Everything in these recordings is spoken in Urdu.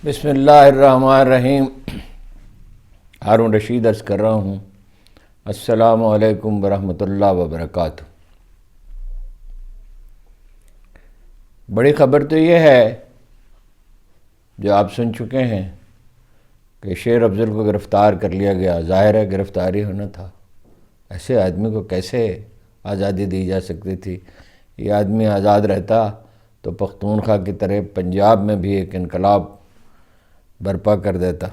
بسم اللہ الرحمن الرحیم۔ ہارون رشید عرض کر رہا ہوں، السلام علیکم ورحمۃ اللہ وبرکاتہ۔ بڑی خبر تو یہ ہے جو آپ سن چکے ہیں کہ شیر افضل کو گرفتار کر لیا گیا۔ ظاہر ہے گرفتاری ہونا تھا، ایسے آدمی کو کیسے آزادی دی جا سکتی تھی؟ یہ آدمی آزاد رہتا تو پختونخوا کی طرح پنجاب میں بھی ایک انقلاب برپا کر دیتا،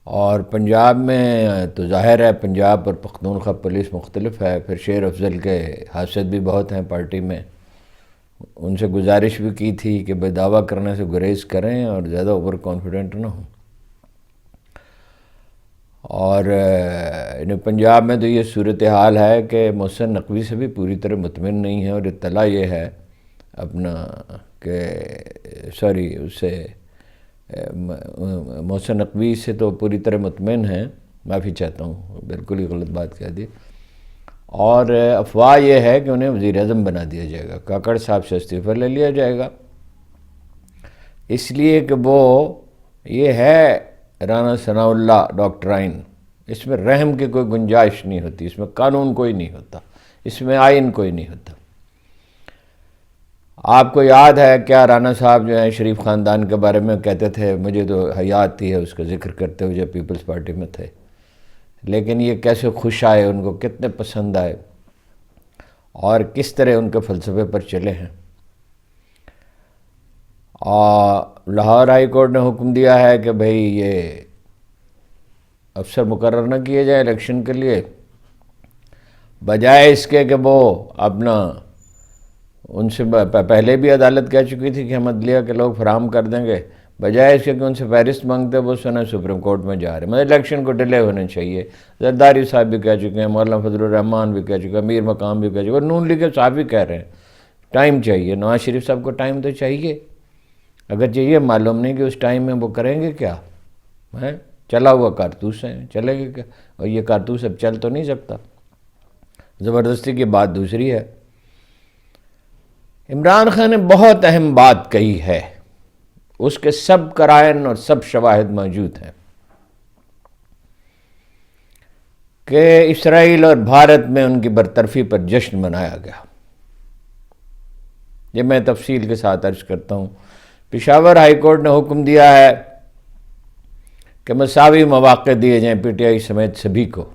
اور پنجاب میں تو ظاہر ہے پنجاب اور پختونخوا پولیس مختلف ہے۔ پھر شیر افضل کے حاسد بھی بہت ہیں پارٹی میں، ان سے گزارش بھی کی تھی کہ بے دعویٰ کرنے سے گریز کریں اور زیادہ اوور کانفیڈنٹ نہ ہوں۔ اور پنجاب میں تو یہ صورتحال ہے کہ محسن نقوی سے بھی پوری طرح مطمئن نہیں ہے، اور اطلاع یہ ہے اپنا کہ اس سے محسن نقوی سے تو پوری طرح مطمئن ہیں، معافی چاہتا ہوں بالکل ہی غلط بات کہہ دی، اور افواہ یہ ہے کہ انہیں وزیر اعظم بنا دیا جائے گا، کاکڑ صاحب سے استعفیٰ لے لیا جائے گا، اس لیے کہ وہ یہ ہے رانا ثناء اللہ ڈاکٹرائن۔ اس میں رحم کی کوئی گنجائش نہیں ہوتی، اس میں قانون کوئی نہیں ہوتا، اس میں آئین کوئی نہیں ہوتا۔ آپ کو یاد ہے کیا رانا صاحب جو ہیں شریف خاندان کے بارے میں کہتے تھے، مجھے تو حیا آتی ہے اس کا ذکر کرتے ہوئے جب پیپلز پارٹی میں تھے، لیکن یہ کیسے خوش آئے، ان کو کتنے پسند آئے اور کس طرح ان کے فلسفے پر چلے ہیں۔ اور لاہور ہائی کورٹ نے حکم دیا ہے کہ بھئی یہ افسر مقرر نہ کیے جائیں الیکشن کے لیے، بجائے اس کے کہ وہ اپنا ان سے پہلے بھی عدالت کہہ چکی تھی کہ ہم عدلیہ کے لوگ فراہم کر دیں گے، بجائے اس کے کہ ان سے فہرست مانگتے وہ سپریم کورٹ میں جا رہے ہیں۔ مطلب الیکشن کو ڈیلے ہونے چاہیے۔ زرداری صاحب بھی کہہ چکے ہیں، مولانا فضل الرحمان بھی کہہ چکے ہیں، امیر مقام بھی کہہ چکے ہیں، اور نون لیگ کے صاحب بھی کہہ رہے ہیں ٹائم چاہیے۔ نواز شریف صاحب کو ٹائم تو چاہیے، اگر یہ معلوم نہیں کہ اس ٹائم میں وہ کریں گے کیا، چلا ہوا کارتوس ہے، چلے گا کیا؟ اور یہ کارتوس اب چل تو نہیں سکتا۔ زبردستی کی بات دوسری ہے۔ عمران خان نے بہت اہم بات کہی ہے، اس کے سب قرائن اور سب شواہد موجود ہیں کہ اسرائیل اور بھارت میں ان کی برطرفی پر جشن منایا گیا۔ یہ میں تفصیل کے ساتھ عرض کرتا ہوں۔ پشاور ہائی کورٹ نے حکم دیا ہے کہ مساوی مواقع دیے جائیں پی ٹی آئی سمیت سبھی کو،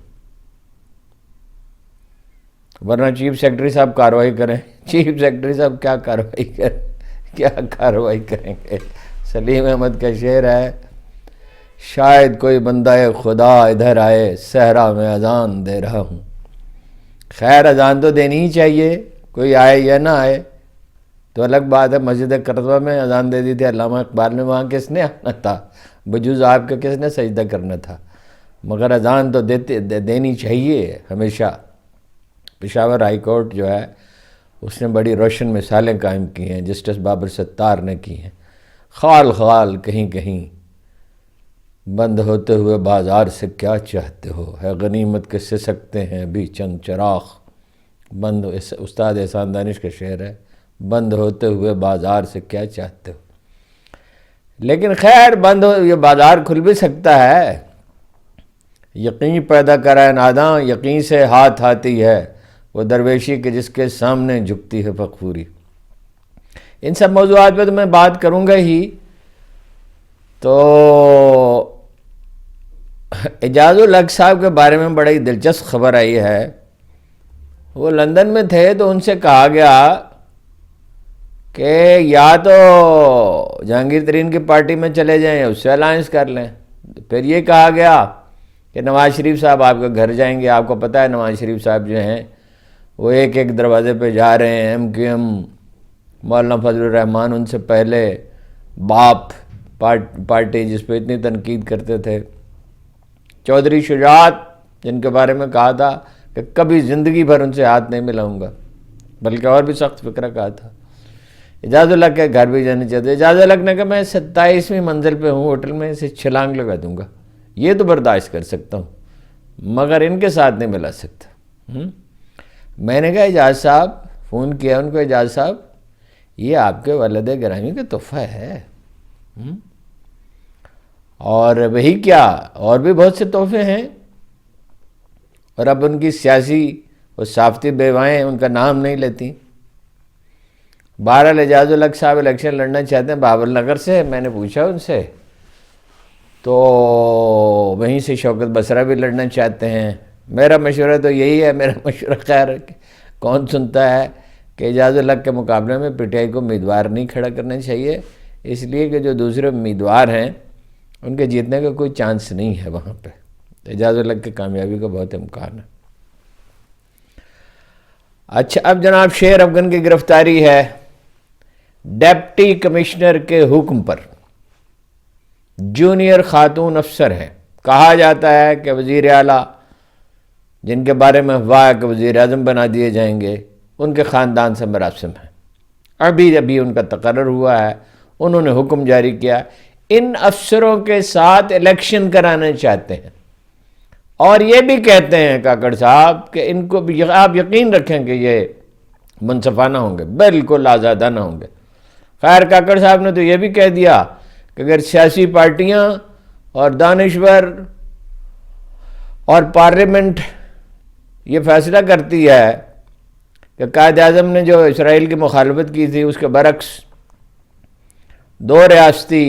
ورنہ چیف سیکرٹری صاحب کارروائی کریں۔ چیف سیکرٹری صاحب کیا کارروائی کریں گے؟ سلیم احمد کا شعر ہے، شاید کوئی بندہ خدا ادھر آئے، صحرا میں اذان دے رہا ہوں۔ خیر اذان تو دینی ہی چاہیے، کوئی آئے یا نہ آئے تو الگ بات ہے۔ مسجد قرطبہ میں اذان دے دی تھی علامہ اقبال نے، وہاں کس نے آنا تھا؟ بجوز آپ کا کس نے سجدہ کرنا تھا؟ مگر اذان تو دینی چاہیے ہمیشہ۔ پشاور ہائی کورٹ جو ہے اس نے بڑی روشن مثالیں قائم کی ہیں، جسٹس بابر ستار نے کی ہیں۔ خال خال کہیں کہیں بند ہوتے ہوئے بازار سے کیا چاہتے ہو، ہے غنیمت کے سسکتے ہیں ابھی چند چراغ، بند استاد احسان دانش کا شعر ہے، بند ہوتے ہوئے بازار سے کیا چاہتے ہو۔ لیکن خیر یہ بازار کھل بھی سکتا ہے۔ یقین پیدا کرائے ناداں، یقین سے ہاتھ آتی ہے وہ درویشی کے جس کے سامنے جھکتی ہے فغفوری۔ ان سب موضوعات پہ تو میں بات کروں گا ہی۔ تو اعجاز الحق صاحب کے بارے میں بڑی دلچسپ خبر آئی ہے۔ وہ لندن میں تھے تو ان سے کہا گیا کہ یا تو جہانگیر ترین کی پارٹی میں چلے جائیں یا اس سے الائنس کر لیں۔ پھر یہ کہا گیا کہ نواز شریف صاحب آپ کے گھر جائیں گے۔ آپ کو پتہ ہے نواز شریف صاحب جو ہیں وہ ایک ایک دروازے پہ جا رہے ہیں۔ ایم کیو ایم، مولانا فضل الرحمان ان سے پہلے، باپ پارٹی جس پہ اتنی تنقید کرتے تھے، چودھری شجاعت جن کے بارے میں کہا تھا کہ کبھی زندگی بھر ان سے ہاتھ نہیں ملاؤں گا، بلکہ اور بھی سخت فکرہ کہا تھا۔ اعجاز الحق کے گھر بھی جانے چاہتے۔ اعجاز الحق نے کہا میں 27ویں منزل پہ ہوں، ہوٹل میں اسے چھلانگ لگا دوں گا، یہ تو برداشت کر سکتا ہوں مگر ان کے ساتھ نہیں ملا سکتا۔ میں نے کہا اعجاز صاحب، فون کیا ان کو، اعجاز صاحب یہ آپ کے والد گرامی کا تحفہ ہے۔ اور وہی کیا، اور بھی بہت سے تحفے ہیں، اور اب ان کی سیاسی وہ صافتی بیوائیں ان کا نام نہیں لیتی۔ بہرحال اعجاز الحق صاحب الیکشن لڑنا چاہتے ہیں بابر نگر سے، میں نے پوچھا ان سے، تو وہیں سے شوکت بسرا بھی لڑنا چاہتے ہیں۔ میرا مشورہ تو یہی ہے، میرا مشورہ خیر کون سنتا ہے، کہ اعجاز الحق کے مقابلے میں پی ٹی آئی کو امیدوار نہیں کھڑا کرنا چاہیے، اس لیے کہ جو دوسرے امیدوار ہیں ان کے جیتنے کا کوئی چانس نہیں ہے وہاں پہ، اعجاز الحق کی کامیابی کا بہت امکان ہے۔ اچھا، اب جناب شیر افغن کی گرفتاری ہے ڈپٹی کمشنر کے حکم پر، جونیئر خاتون افسر ہیں، کہا جاتا ہے کہ وزیر اعلیٰ جن کے بارے میں افواہ ہے کہ وزیر اعظم بنا دیے جائیں گے، ان کے خاندان سے مراسم ہیں، ابھی ان کا تقرر ہوا ہے، انہوں نے حکم جاری کیا، ان افسروں کے ساتھ الیکشن کرانا چاہتے ہیں، اور یہ بھی کہتے ہیں کاکڑ صاحب کہ ان کو بھی آپ یقین رکھیں کہ یہ منصفانہ ہوں گے، بالکل آزادانہ ہوں گے۔ خیر کاکڑ صاحب نے تو یہ بھی کہہ دیا کہ اگر سیاسی پارٹیاں اور دانشور اور پارلیمنٹ یہ فیصلہ کرتی ہے کہ قائد اعظم نے جو اسرائیل کی مخالفت کی تھی اس کے برعکس 2 ریاستی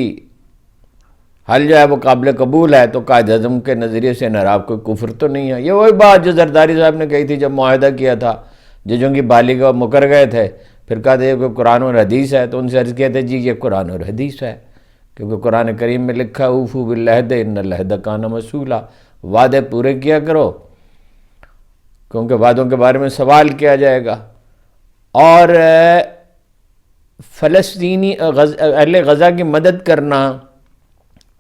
حل جو ہے وہ قابل قبول ہے، تو قائد اعظم کے نظریے سے نراب کوئی کفر تو نہیں ہے۔ یہ وہی بات جو زرداری صاحب نے کہی تھی جب معاہدہ کیا تھا، ججوں کی بالی کا مکر گئے تھے، پھر کہا تھا کہ قرآن اور حدیث ہے، تو ان سے عرض کیا تھا جی یہ قرآن اور حدیث ہے، کیونکہ قرآن کریم میں لکھا اوفوا بالعہد ان العہد کان مسئولا، وعدے پورے کیا کرو کیونکہ وعدوں کے بارے میں سوال کیا جائے گا۔ اور فلسطینی اہل غزہ کی مدد کرنا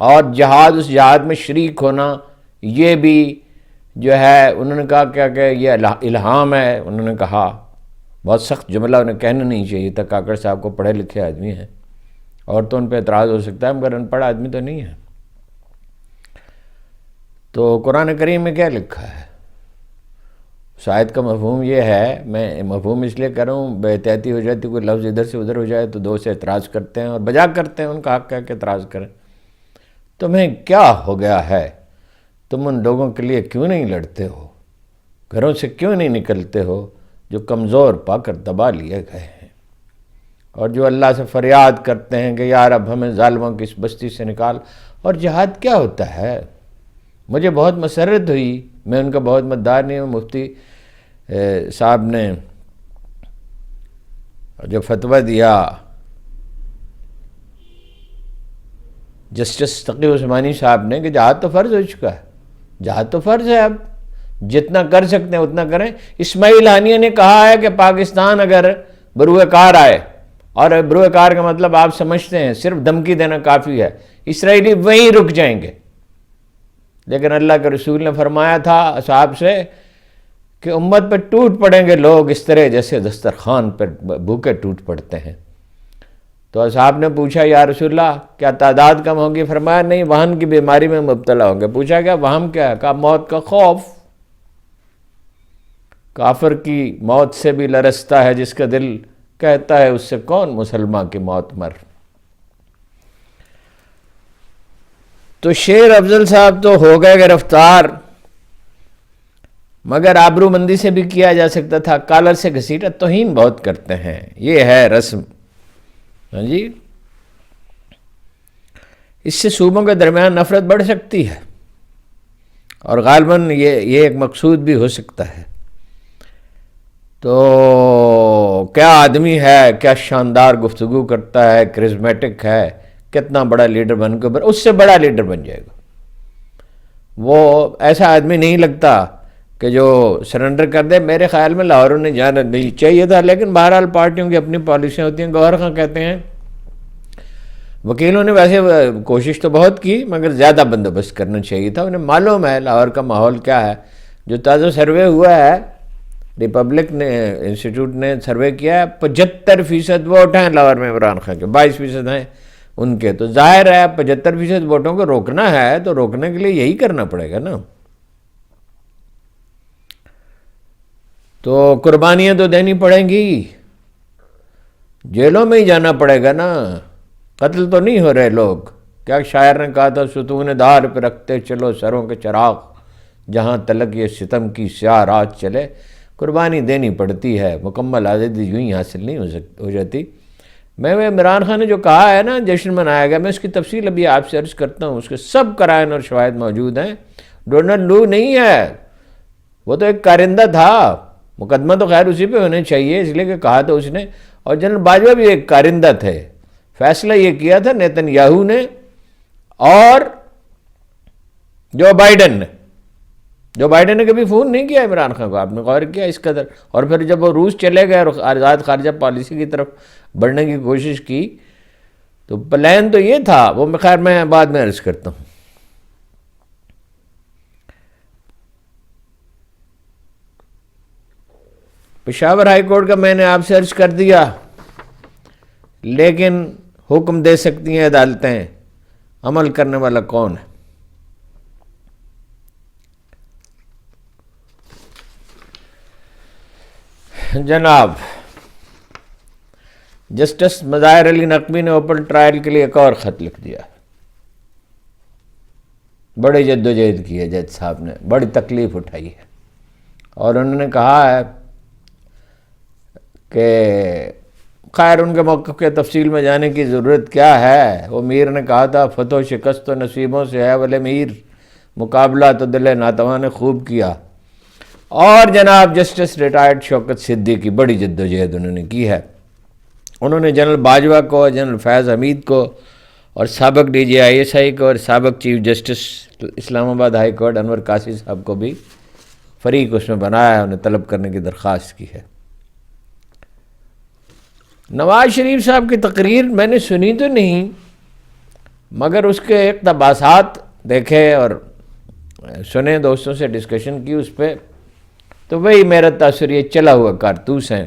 اور اس جہاد میں شریک ہونا، یہ بھی جو ہے انہوں نے کہا کیا کہ یہ الہام ہے، انہوں نے کہا، بہت سخت جملہ انہیں کہنا نہیں چاہیے تھا، کاکڑ صاحب کو پڑھے لکھے آدمی ہیں اور تو ان پہ اعتراض ہو سکتا ہے مگر ان پڑھ آدمی تو نہیں ہے۔ تو قرآن کریم میں کیا لکھا ہے؟ اس آیت کا مفہوم یہ ہے، میں مفہوم اس لیے کر رہا ہوں، بے احتیاطی ہو جاتی، کوئی لفظ ادھر سے ادھر ہو جائے تو 2 سے اعتراض کرتے ہیں اور بجا کرتے ہیں، ان کا حق ہے کہ اعتراض کریں۔ تمہیں کیا ہو گیا ہے؟ تم ان لوگوں کے لیے کیوں نہیں لڑتے ہو؟ گھروں سے کیوں نہیں نکلتے ہو جو کمزور پا کر دبا لیے گئے ہیں، اور جو اللہ سے فریاد کرتے ہیں کہ یار اب ہمیں ظالموں کی اس بستی سے نکال۔ اور جہاد کیا ہوتا ہے؟ مجھے بہت مسرت ہوئی، میں ان کا بہت مددار نہیں ہوں، مفتی صاحب نے جو فتویٰ دیا جسٹس تقی عثمانی صاحب نے کہ جہاد تو فرض ہو چکا ہے، جہاد تو فرض ہے، اب جتنا کر سکتے ہیں اتنا کریں۔ اسماعیل ہانیہ نے کہا ہے کہ پاکستان اگر بروئے کار آئے، اور بروئے کار کا مطلب آپ سمجھتے ہیں صرف دھمکی دینا کافی ہے، اسرائیلی وہیں رک جائیں گے، لیکن اللہ کے رسول نے فرمایا تھا اصحاب سے کہ امت پہ ٹوٹ پڑیں گے لوگ اس طرح جیسے دسترخوان پر بھوکے ٹوٹ پڑتے ہیں۔ تو اصحاب نے پوچھا یا رسول اللہ کیا تعداد کم ہوگی؟ فرمایا نہیں، وہن کی بیماری میں مبتلا ہوں گے۔ پوچھا کیا وہم کیا ہے؟ کہا موت کا خوف، کافر کی موت سے بھی لرزتا ہے جس کا دل کہتا ہے اس سے کون مسلمان کی موت مر۔ تو شیر افضل صاحب تو ہو گئے گرفتار، مگر آبرو مندی سے بھی کیا جا سکتا تھا، کالر سے گھسیٹا، توہین بہت کرتے ہیں، یہ ہے رسم۔ ہاں جی، اس سے صوبوں کے درمیان نفرت بڑھ سکتی ہے، اور غالباً یہ ایک مقصود بھی ہو سکتا ہے۔ تو کیا آدمی ہے، کیا شاندار گفتگو کرتا ہے، کرزمیٹک ہے، کتنا بڑا لیڈر بن کے اس سے بڑا لیڈر بن جائے گا۔ وہ ایسا آدمی نہیں لگتا کہ جو سرنڈر کر دے۔ میرے خیال میں لاہور نے جانا نہیں چاہیے تھا، لیکن بہرحال پارٹیوں کی اپنی پالیسیاں ہوتی ہیں۔ گوہر خان کہتے ہیں وکیلوں نے ویسے کوشش تو بہت کی مگر زیادہ بندوبست کرنا چاہیے تھا، انہیں معلوم ہے لاہور کا ماحول کیا ہے۔ جو تازہ سروے ہوا ہے، ریپبلک نے انسٹیٹیوٹ نے سروے کیا ہے، 75% ووٹ ہیں لاہور میں عمران خان کے، 22% ہیں ان کے۔ تو ظاہر ہے 75% ووٹوں کو روکنا ہے تو روکنے کے لیے یہی کرنا پڑے گا نا۔ تو قربانیاں تو دینی پڑیں گی۔ جیلوں میں ہی جانا پڑے گا نا، قتل تو نہیں ہو رہے لوگ۔ کیا شاعر نے کہا تھا، ستون دار پہ رکھتے چلو سروں کے چراغ، جہاں تلک یہ ستم کی سیاہ رات چلے۔ قربانی دینی پڑتی ہے، مکمل آزادی یوں ہی حاصل نہیں ہو جاتی۔ میں عمران خان نے جو کہا ہے نا جشن منایا گیا، میں اس کی تفصیل ابھی آپ سے عرض کرتا ہوں، اس کے سب قرائن اور شواہد موجود ہیں۔ ڈونلڈ لو نہیں ہے، وہ تو ایک کارندہ تھا، مقدمہ تو خیر اسی پہ ہونے چاہیے، اس لیے کہ کہا تو اس نے، اور جنرل باجوہ بھی ایک کارندہ تھے۔ فیصلہ یہ کیا تھا نیتن یاہو نے اور جو بائیڈن نے کبھی فون نہیں کیا عمران خان کو، آپ نے غور کیا اس قدر؟ اور پھر جب وہ روس چلے گئے اور آزاد خارجہ پالیسی کی طرف بڑھنے کی کوشش کی تو پلان تو یہ تھا، وہ خیر میں بعد میں عرض کرتا ہوں۔ پشاور ہائی کورٹ کا میں نے آپ سے عرض کر دیا، لیکن حکم دے سکتی ہیں عدالتیں، عمل کرنے والا کون ہے؟ جناب جسٹس مظاہر علی نقوی نے اوپن ٹرائل کے لیے ایک اور خط لکھ دیا، بڑی جدوجہد کی ہے جج صاحب نے، بڑی تکلیف اٹھائی ہے، اور انہوں نے کہا ہے کہ خیر ان کے موقف کے تفصیل میں جانے کی ضرورت کیا ہے۔ وہ میر نے کہا تھا، فتح و شکست تو نصیبوں سے ہے ولے میر، مقابلہ تو دل ناتواں نے خوب کیا۔ اور جناب جسٹس ریٹائرڈ شوکت صدیقی کی بڑی جدوجہد انہوں نے کی ہے، انہوں نے جنرل باجوہ کو، جنرل فیض حمید کو، اور سابق D G I S I کو، اور سابق چیف جسٹس اسلام آباد ہائی کورٹ انور قاسی صاحب کو بھی فریق اس میں بنایا ہے، انہیں طلب کرنے کی درخواست کی ہے۔ نواز شریف صاحب کی تقریر میں نے سنی تو نہیں، مگر اس کے اقتباسات دیکھے اور سنے، دوستوں سے ڈسکشن کی اس پہ، تو وہی میرا تاثر یہ چلا ہوا کارتوس ہیں،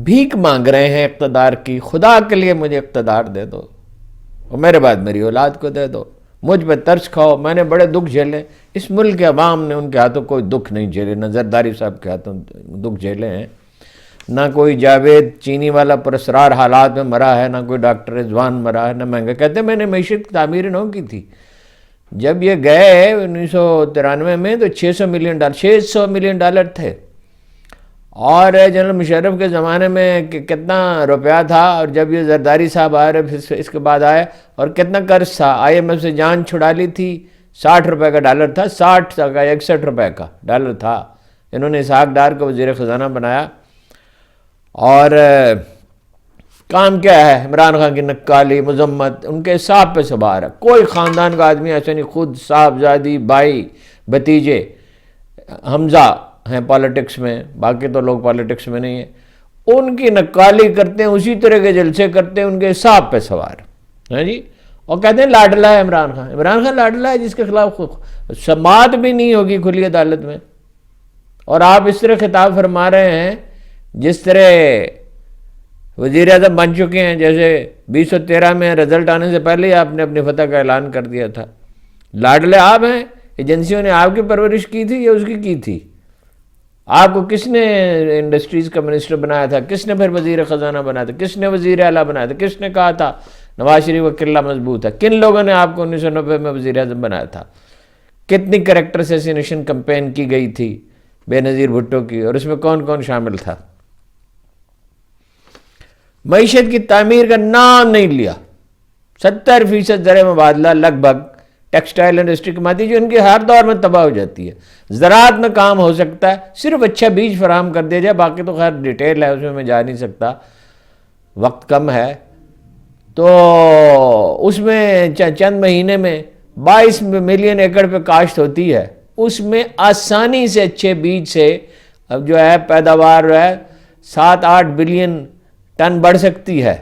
بھیک مانگ رہے ہیں اقتدار کی، خدا کے لیے مجھے اقتدار دے دو اور میرے بعد میری اولاد کو دے دو، مجھ پہ ترس کھاؤ، میں نے بڑے دکھ جھیلے، اس ملک کے عوام نے ان کے ہاتھوں کوئی دکھ نہیں جھیلے، نہ زرداری صاحب کے ہاتھوں دکھ جھیلے ہیں، نہ کوئی جاوید چینی والا پراسرار حالات میں مرا ہے، نہ کوئی ڈاکٹر رضوان مرا ہے، نہ مہنگا کہتے ہیں میں نے معیشت کی تعمیر نو کی تھی۔ جب یہ گئے 1993 میں تو $600 ملین تھے، اور جنرل مشرف کے زمانے میں کتنا روپیہ تھا، اور جب یہ زرداری صاحب آئے پھر اس کے بعد آئے، اور کتنا قرض تھا، آئی ایم ایف سے جان چھڑا لی تھی، $60 کا ڈالر تھا، 61 کا ڈالر تھا۔ انہوں نے اسحاق ڈار کو وزیر خزانہ بنایا، اور کام کیا ہے؟ عمران خان کی نکالی، مذمت، ان کے صاحب پہ سوار ہے، کوئی خاندان کا آدمی ایسے نہیں، خود صاحبزادی، بھائی، بھتیجے، حمزہ ہیں پالیٹکس میں، باقی تو لوگ پالیٹکس میں نہیں ہیں، ان کی نکالی کرتے ہیں، اسی طرح کے جلسے کرتے ہیں، ان کے صاحب پہ سوار ہیں جی، اور کہتے ہیں لاڈلا ہے عمران خان لاڈلا ہے جس کے خلاف سماعت بھی نہیں ہوگی کھلی عدالت میں، اور آپ اس طرح خطاب فرما رہے ہیں جس طرح وزیر اعظم بن چکے ہیں، جیسے 2013 میں رزلٹ آنے سے پہلے ہی آپ نے اپنی فتح کا اعلان کر دیا تھا۔ لاڈلے آپ ہیں، ایجنسیوں نے آپ کی پرورش کی تھی یا اس کی تھی؟ آپ کو کس نے انڈسٹریز کا منسٹر بنایا تھا؟ کس نے پھر وزیر خزانہ بنایا تھا؟ کس نے وزیر اعلیٰ بنایا تھا؟ کس نے کہا تھا نواز شریف کا قلعہ مضبوط ہے؟ کن لوگوں نے آپ کو 1990 میں وزیر اعظم بنایا تھا؟ کتنی کریکٹر اسیسینیشن کمپین کی گئی تھی بے نظیر بھٹو کی، اور اس میں کون کون شامل تھا؟ معیشت کی تعمیر کا نام نہیں لیا، 70% زر مبادلہ لگ بھگ ٹیکسٹائل انڈسٹری کماتی، جو ان کے ہر دور میں تباہ ہو جاتی ہے۔ زراعت میں کام ہو سکتا ہے، صرف اچھا بیج فراہم کر دیا جائے، باقی تو خیر ڈیٹیل ہے، اس میں جا نہیں سکتا، وقت کم ہے، تو اس میں چند مہینے میں 22 ملین ایکڑ پہ کاشت ہوتی ہے، اس میں آسانی سے اچھے بیج سے اب جو ہے پیداوار ہے 7-8 بلین ٹن بڑھ سکتی ہے،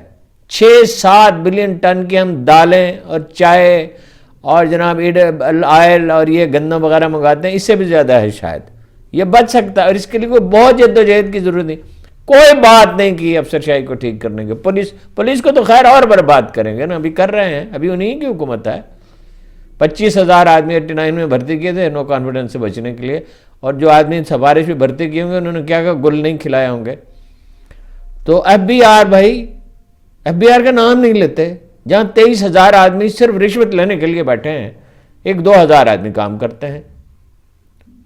6-7 بلین ٹن کی ہم دالیں اور چائے اور جناب آئل اور یہ گندم وغیرہ منگاتے ہیں، اس سے بھی زیادہ ہے شاید، یہ بچ سکتا ہے، اور اس کے لیے کوئی بہت جدوجہد کی ضرورت نہیں، کوئی بات نہیں کی افسر شاہی کو ٹھیک کرنے کے، پولیس کو تو خیر اور برباد کریں گے نا، ابھی کر رہے ہیں، ابھی انہیں کی حکومت ہے، 25,000 آدمی 89 میں بھرتی کیے تھے نو کانفیڈنس سے بچنے کے لیے، اور جو آدمی سفارش بھی بھرتی کیے ہوں گے انہوں نے کیا کہا، گل نہیں کھلائے ہوں گے۔ تو ایف بی آر بھائی، ایف بی آر کا نام نہیں لیتے، جہاں 23,000 آدمی صرف رشوت لینے کے لیے بیٹھے ہیں، 1-2 ہزار آدمی کام کرتے ہیں،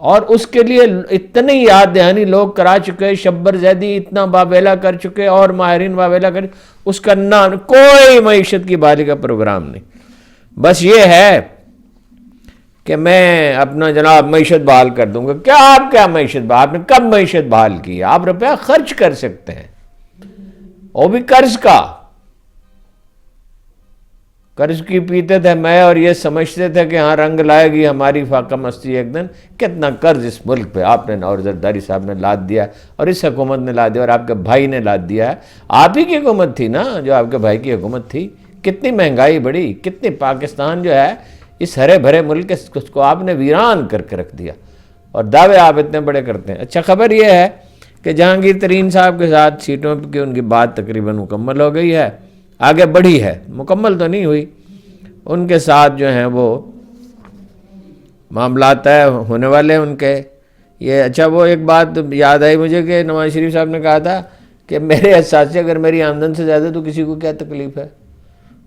اور اس کے لیے اتنی یاد دہانی لوگ کرا چکے، شبر زیدی اتنا باویلا کر چکے اور ماہرین باویلا کر، اس کا نام کوئی معیشت کی بحالی کا پروگرام نہیں، بس یہ ہے کہ میں اپنا جناب معیشت بحال کر دوں گا۔ کیا معیشت بحال؟ آپ نے کب معیشت بحال کی؟ آپ روپیہ خرچ کر سکتے ہیں، وہ بھی قرض کا۔ قرض کی پیتے تھے میں، اور یہ سمجھتے تھے کہ ہاں رنگ لائے گی ہماری فاقہ مستی ایک دن۔ کتنا قرض اس ملک پہ آپ نے اور زرداری صاحب نے لاد دیا، اور اس حکومت نے لاد دیا، اور آپ کے بھائی نے لاد دیا ہے۔ آپ ہی کی حکومت تھی نا جو آپ کے بھائی کی حکومت تھی۔ کتنی مہنگائی بڑھی، کتنی پاکستان جو ہے اس ہرے بھرے ملک اس کو آپ نے ویران کر کے رکھ دیا، اور دعوے آپ اتنے بڑے کرتے ہیں۔ اچھا، خبر یہ ہے کہ جہانگیر ترین صاحب کے ساتھ سیٹوں کی ان کی بات تقریباً مکمل ہو گئی ہے، آگے بڑھی ہے، مکمل تو نہیں ہوئی۔ ان کے ساتھ جو ہیں وہ معاملات طے ہونے والے ان کے یہ۔ اچھا، وہ ایک بات یاد آئی مجھے کہ نواز شریف صاحب نے کہا تھا کہ میرے احساس سے اگر میری آمدن سے زیادہ تو کسی کو کیا تکلیف ہے۔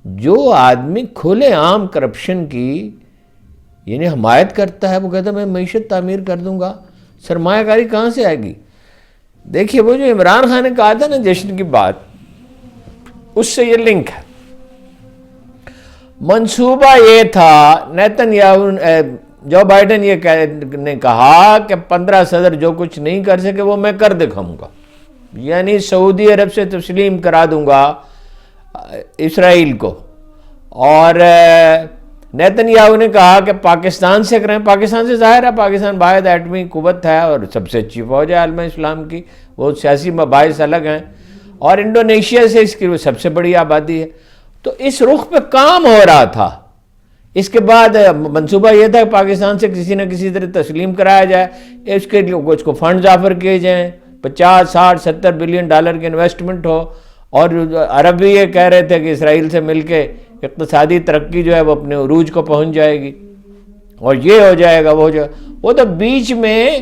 جو آدمی کھلے عام کرپشن کی یعنی حمایت کرتا ہے، وہ کہتا ہے میں معیشت تعمیر کر دوں گا، سرمایہ کاری کہاں سے آئے گی؟ دیکھیے، وہ جو عمران خان نے کہا تھا نا جشن کی بات، اس سے یہ لنک ہے۔ منصوبہ یہ تھا، نیتن یاہو جو بائیڈن یہ نے کہا کہ 15 صدر جو کچھ نہیں کر سکے وہ میں کر دکھاؤں گا، یعنی سعودی عرب سے تسلیم کرا دوں گا اسرائیل کو۔ اور نیتن یاہو نے کہا کہ پاکستان سے کریں۔ پاکستان سے ظاہر ہے، پاکستان واحد ایٹمی قوت ہے اور سب سے اچھی فوج ہے عالم اسلام کی، وہ سیاسی مباحث الگ ہیں، اور انڈونیشیا سے اس کی وہ سب سے بڑی آبادی ہے۔ تو اس رخ پہ کام ہو رہا تھا۔ اس کے بعد منصوبہ یہ تھا کہ پاکستان سے کسی نہ کسی طرح تسلیم کرایا جائے، اس کے لیے کچھ کو فنڈز آفر کیے جائیں، 50 60 70 بلین ڈالر کی انویسٹمنٹ ہو، اور عرب بھی یہ کہہ رہے تھے کہ اسرائیل سے مل کے اقتصادی ترقی جو ہے وہ اپنے عروج کو پہنچ جائے گی، اور یہ ہو جائے گا وہ جو وہ تو بیچ میں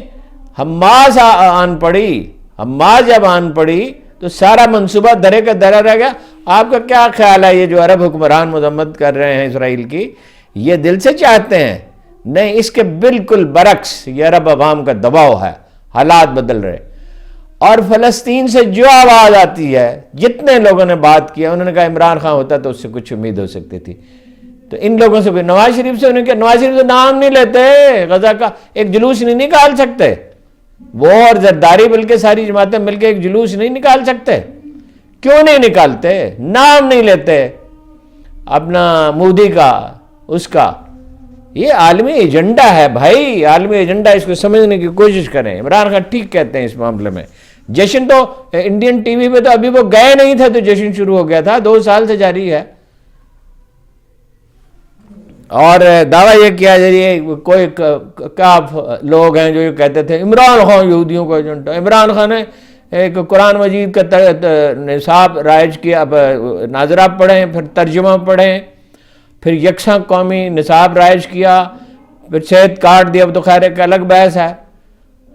حماس آن پڑی۔ حماس جب آن پڑی تو سارا منصوبہ درے کا درا رہ گیا۔ آپ کا کیا خیال ہے یہ جو عرب حکمران مذمت کر رہے ہیں اسرائیل کی، یہ دل سے چاہتے ہیں؟ نہیں، اس کے بالکل برعکس یہ عرب عوام کا دباؤ ہے، حالات بدل رہے۔ اور فلسطین سے جو آواز آتی ہے، جتنے لوگوں نے بات کیا انہوں نے کہا عمران خان ہوتا تو اس سے کچھ امید ہو سکتی تھی، تو ان لوگوں سے بھی نواز شریف سے انہوں نے کہا نواز شریف تو نام نہیں لیتے، غزہ کا ایک جلوس نہیں نکال سکتے وہ، اور زرداری بلکہ ساری جماعتیں مل کے ایک جلوس نہیں نکال سکتے۔ کیوں نہیں نکالتے؟ نام نہیں لیتے اپنا مودی کا، اس کا۔ یہ عالمی ایجنڈا ہے بھائی، عالمی ایجنڈا، اس کو سمجھنے کی کوشش کریں۔ عمران خان ٹھیک کہتے ہیں اس معاملے میں۔ جشن تو انڈین ٹی وی پہ تو ابھی وہ گئے نہیں تھے تو جشن شروع ہو گیا تھا، 2 سال سے جاری ہے۔ اور دعویٰ یہ کیا جائے، کوئی کاف لوگ ہیں جو یہ کہتے تھے عمران خان یہودیوں کا ایجنٹ ہے۔ عمران خان نے ایک قرآن مجید کا نصاب رائج کیا، اب ناظرہ پڑھیں، پھر ترجمہ پڑھیں، پھر یکساں قومی نصاب رائج کیا، پھر صحت کارڈ دیا، تو خیر ایک الگ بحث ہے۔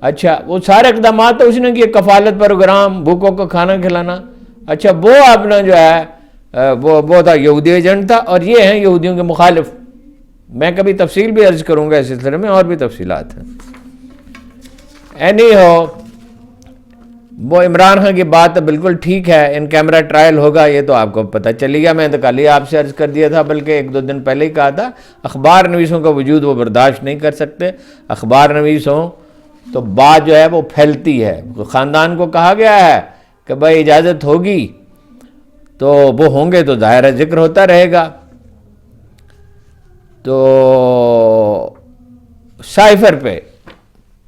اچھا، وہ سارے اقدامات تو اس نے کیے، کفالت پروگرام، بھوکوں کو کھانا کھلانا۔ اچھا، وہ اپنا جو ہے وہ تھا یہودی ایجنٹ تھا، اور یہ ہیں یہودیوں کے مخالف۔ میں کبھی تفصیل بھی عرض کروں گا اس سلسلے میں، اور بھی تفصیلات ہیں۔ اینی ہو، وہ عمران خان کی بات بالکل ٹھیک ہے، ان کیمرہ ٹرائل ہوگا یہ تو آپ کو پتہ چلی گیا، میں تو کل ہی آپ سے عرض کر دیا تھا، بلکہ 1-2 دن پہلے ہی کہا تھا۔ اخبار نویسوں کا وجود وہ برداشت نہیں کر سکتے، اخبار نویس ہوں تو بات جو ہے وہ پھیلتی ہے۔ خاندان کو کہا گیا ہے کہ بھائی اجازت ہوگی تو وہ ہوں گے تو ظاہر ہے ذکر ہوتا رہے گا۔ تو سائفر پہ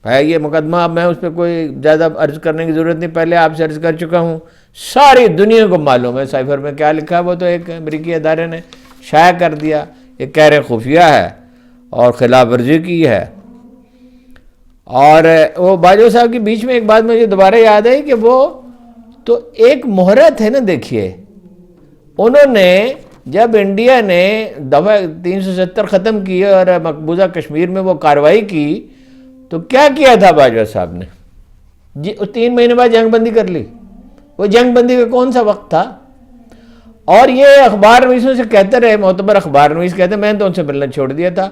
ہے یہ مقدمہ، اب میں اس پہ کوئی زیادہ عرض کرنے کی ضرورت نہیں، پہلے آپ سے عرض کر چکا ہوں، ساری دنیا کو معلوم ہے سائفر میں کیا لکھا ہے۔ وہ تو ایک امریکی ادارے نے شائع کر دیا، ایک کہر خفیہ ہے اور خلاف ورزی کی ہے۔ اور وہ باجوہ صاحب کے بیچ میں ایک بات مجھے دوبارہ یاد ہے کہ وہ تو ایک مہرت ہے نا، دیکھیے انہوں نے جب انڈیا نے دفعہ 370 ختم کی اور مقبوضہ کشمیر میں وہ کارروائی کی تو کیا کیا تھا باجوہ صاحب نے؟ 3 مہینے بعد جنگ بندی کر لی، وہ جنگ بندی کا کون سا وقت تھا؟ اور یہ اخبار نویسوں سے کہتے رہے، معتبر اخبار نویس کہتے، میں نے تو ان سے ملنا چھوڑ دیا تھا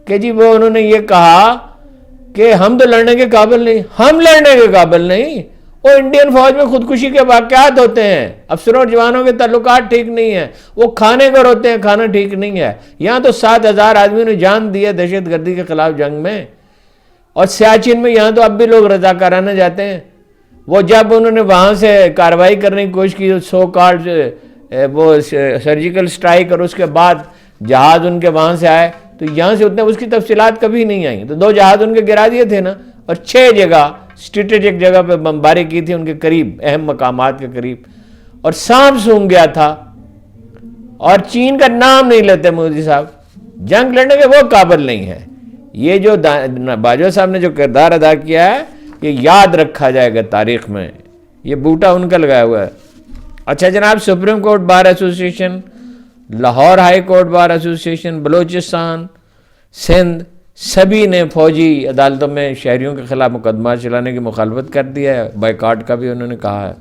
کہ جی وہ انہوں نے یہ کہا کہ ہم تو لڑنے کے قابل نہیں، ہم لڑنے کے قابل نہیں، وہ انڈین فوج میں خودکشی کے واقعات ہوتے ہیں، افسروں اور جوانوں کے تعلقات ٹھیک نہیں ہیں، وہ کھانے کو روتے ہیں، کھانا ٹھیک نہیں ہے۔ یہاں تو 7,000 آدمیوں نے جان دی ہے دہشت گردی کے خلاف جنگ میں، اور سیاچن میں یہاں تو اب بھی لوگ رضاکارانہ جاتے ہیں۔ وہ جب انہوں نے وہاں سے کارروائی کرنے کی کوشش کی، سو کالڈ وہ سرجیکل سٹرائک، اور اس کے بعد جہاز ان کے وہاں سے آئے، تو یہاں سے اتنے اس کی تفصیلات کبھی نہیں آئیں۔ تو 2 جہاز ان کے گرا دیے تھے نا، اور 6 جگہ اسٹریٹجک جگہ پہ بمباری کی تھی ان کے قریب، اہم مقامات کے قریب، اور سانپ سونگ گیا تھا، اور چین کا نام نہیں لیتے مودی صاحب، جنگ لڑنے کے وہ قابل نہیں ہے۔ یہ جو باجوہ صاحب نے جو کردار ادا کیا ہے، یہ یاد رکھا جائے گا تاریخ میں، یہ بوٹا ان کا لگایا ہوا ہے۔ اچھا جناب، سپریم کورٹ بار ایسوسی ایشن، لاہور ہائی کورٹ بار ایسوسی ایشن، بلوچستان، سندھ، سبھی نے فوجی عدالتوں میں شہریوں کے خلاف مقدمات چلانے کی مخالفت کر دی ہے، بائیکاٹ کا بھی انہوں نے کہا ہے۔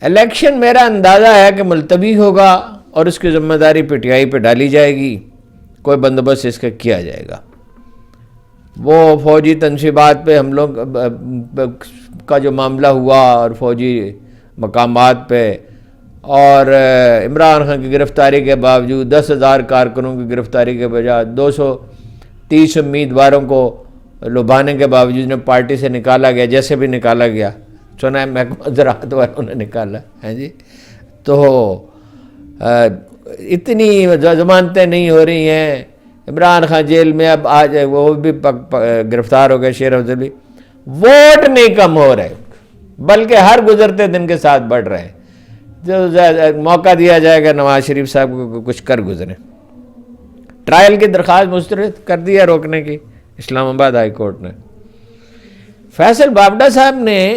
الیکشن میرا اندازہ ہے کہ ملتوی ہوگا، اور اس کی ذمہ داری پی ٹی آئی پہ ڈالی جائے گی، کوئی بندوبست اس کا کیا جائے گا۔ وہ فوجی تنصیبات پہ ہم لوگ کا جو معاملہ ہوا، اور فوجی مقامات پہ، اور عمران خان کی گرفتاری کے باوجود 10,000 کارکنوں کی گرفتاری کے بجائے 230 امیدواروں کو لبھانے کے باوجود نے پارٹی سے نکالا گیا، جیسے بھی نکالا گیا، سنا ہے محکمہ زراعت والوں نے نکالا ہے جی۔ تو اتنی ضمانتیں نہیں ہو رہی ہیں، عمران خان جیل میں اب آج وہ بھی گرفتار ہو گئے، شیر افضل بھی، ووٹ نہیں کم ہو رہے بلکہ ہر گزرتے دن کے ساتھ بڑھ رہے ہیں۔ جو موقع دیا جائے گا نواز شریف صاحب کو کچھ کر گزریں۔ ٹرائل کی درخواست مسترد کر دی ہے روکنے کی اسلام آباد ہائی کورٹ نے۔ فیصل بابڈا صاحب نے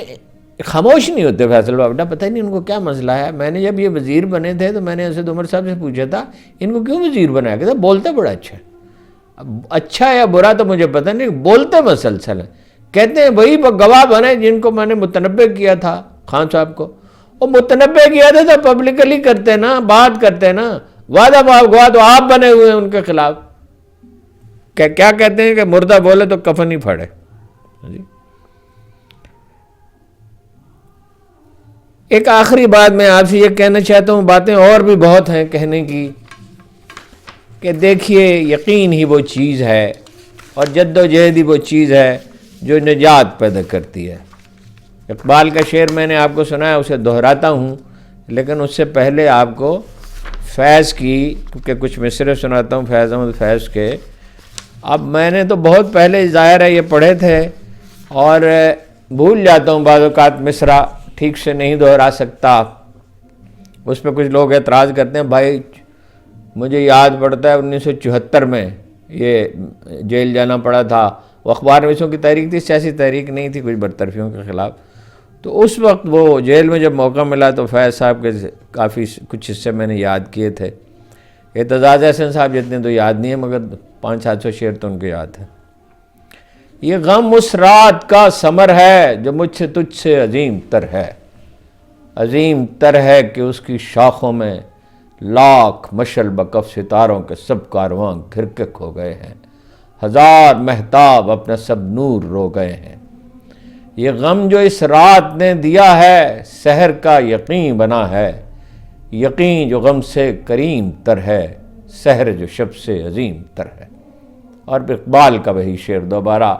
خاموش نہیں ہوتے، فیصل بابڈا پتہ نہیں ان کو کیا مسئلہ ہے۔ میں نے جب یہ وزیر بنے تھے تو میں نے اسد عمر صاحب سے پوچھا تھا ان کو کیوں وزیر بنایا، کہتے بولتے بڑا اچھا ہے۔ اچھا یا برا تو مجھے پتہ نہیں، بولتے مسلسل ہیں۔ کہتے ہیں وہی گواہ بنے جن کو میں نے متنبع کیا تھا خان صاحب کو، وہ متنبع کیا تھا تو پبلکلی کرتے نا، بات کرتے نا، وعدہ گواہ تو آپ بنے ہوئے ہیں ان کے خلاف۔ کیا کہتے ہیں کہ مردہ بولے تو کفن ہی پھڑے۔ ایک آخری بات میں آپ سے یہ کہنا چاہتا ہوں، باتیں اور بھی بہت ہیں کہنے کی، کہ دیکھیے یقین ہی وہ چیز ہے، اور جد و جہد ہی وہ چیز ہے جو نجات پیدا کرتی ہے۔ اقبال کا شعر میں نے آپ کو سنا ہے، اسے دہراتا ہوں، لیکن اس سے پہلے آپ کو فیض کی کیونکہ کچھ مصرے سناتا ہوں فیض احمد فیض کے۔ اب میں نے تو بہت پہلے ظاہر ہے یہ پڑھے تھے، اور بھول جاتا ہوں بعض اوقات، مصرع ٹھیک سے نہیں دہرا سکتا، اس پہ کچھ لوگ اعتراض کرتے ہیں۔ بھائی مجھے یاد پڑتا ہے 1974 میں یہ جیل جانا پڑا تھا، وہ اخبار نویسوں کی تحریک تھی، سیاسی تحریک نہیں تھی، کچھ برطرفیوں کے خلاف۔ تو اس وقت وہ جیل میں جب موقع ملا تو فیض صاحب کے کافی کچھ حصے میں نے یاد کیے تھے۔ اعتزاز احسن صاحب جتنے تو یاد نہیں ہیں، مگر 500-700 شعر تو ان کے یاد ہیں۔ یہ غم اس رات کا ثمر ہے جو مجھ سے تجھ سے عظیم تر ہے، عظیم تر ہے کہ اس کی شاخوں میں لاکھ مشعل بکف ستاروں کے سب کارواں گھر کے کھو گئے ہیں، ہزار مہتاب اپنا سب نور رو گئے ہیں۔ یہ غم جو اس رات نے دیا ہے سحر کا یقین بنا ہے، یقین جو غم سے کریم تر ہے، سحر جو شب سے عظیم تر ہے۔ اور اقبال کا وہی شعر دوبارہ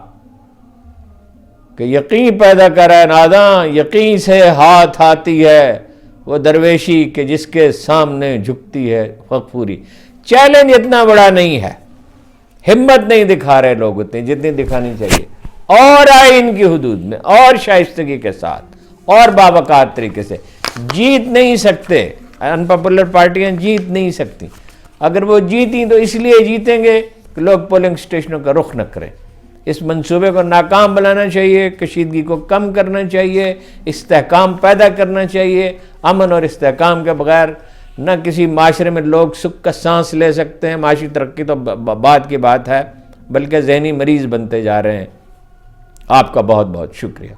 کہ یقین پیدا کرے ناداں، یقین سے ہاتھ آتی ہے وہ درویشی کہ جس کے سامنے جھکتی ہے فغفوری۔ چیلنج اتنا بڑا نہیں ہے، ہمت نہیں دکھا رہے لوگ اتنی جتنی دکھانی چاہیے، اور آئین کی حدود میں، اور شائستگی کے ساتھ، اور باوقار طریقے سے۔ جیت نہیں سکتے، ان پاپولر پارٹیاں جیت نہیں سکتی۔ اگر وہ جیتیں تو اس لیے جیتیں گے کہ لوگ پولنگ سٹیشنوں کا رخ نہ کریں۔ اس منصوبے کو ناکام بنانا چاہیے، کشیدگی کو کم کرنا چاہیے، استحکام پیدا کرنا چاہیے۔ امن اور استحکام کے بغیر نہ کسی معاشرے میں لوگ سکھ کا سانس لے سکتے ہیں۔ معاشی ترقی تو بعد کی بات ہے، بلکہ ذہنی مریض بنتے جا رہے ہیں۔ آپ کا بہت بہت شکریہ۔